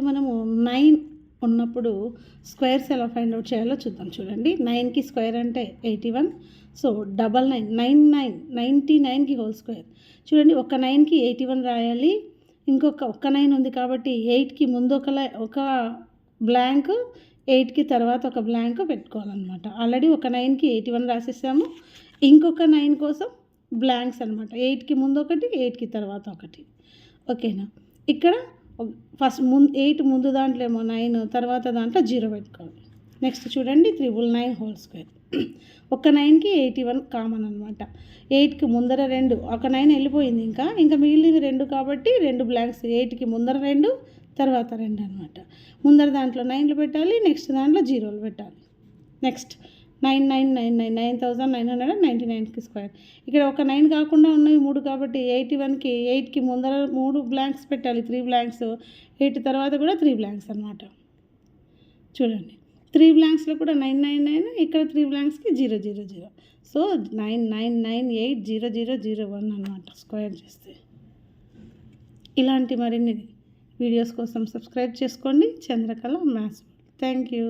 మనము 9 ఉన్నప్పుడు స్క్వేర్స్ ఎలా ఫైండ్ అవుట్ చేయాలో చూద్దాం. చూడండి, 9కి స్క్వేర్ అంటే 81. సో 99 99కి హోల్ స్క్వేర్. చూడండి, ఒక 9కి 81 రాయాలి. ఒక్క 9 ఉంది కాబట్టి 8కి ముందు ఒక బ్లాంక్, 8కి తర్వాత ఒక బ్లాంక్ పెట్టుకోవాలన్నమాట. ఆల్రెడీ ఒక 9కి 81 రాసేసాము. ఇంకొక 9 కోసం బ్లాంక్స్ అనమాట. 8కి ముందు ఒకటి, 8కి తర్వాత ఒకటి. ఓకేనా? ఇక్కడ ఫస్ట్ 8 ముందు దాంట్లో ఏమో 9, తర్వాత దాంట్లో 0 పెట్టుకోవాలి. నెక్స్ట్ చూడండి, 999 హోల్ స్క్వేర్. ఒక 9కి 81 కామన్ అనమాట. 8కి ముందర 2, ఒక 9 వెళ్ళిపోయింది. ఇంకా మిగిలినవి 2 కాబట్టి 2 బ్లాంక్స్. 8కి ముందర 2, తర్వాత 2 అనమాట. ముందర దాంట్లో 9లు పెట్టాలి, నెక్స్ట్ దాంట్లో 0లు పెట్టాలి. నెక్స్ట్ 9999కి స్క్వేర్. ఇక్కడ ఒక 9 కాకుండా ఉన్నవి 3 కాబట్టి 81కి 8కి ముందర 3 బ్లాంక్స్ పెట్టాలి, 3 బ్లాంక్స్. 8 తర్వాత కూడా 3 బ్లాంక్స్ అనమాట. చూడండి, 3 బ్లాంక్స్లో కూడా 999, ఇక్కడ 3 బ్లాంక్స్కి 000. సో 99980001 అనమాట స్క్వేర్ చేస్తే. ఇలాంటి మరిన్ని వీడియోస్ కోసం సబ్స్క్రైబ్ చేసుకోండి. చంద్రకళ మ్యాథ్స్. Thank you.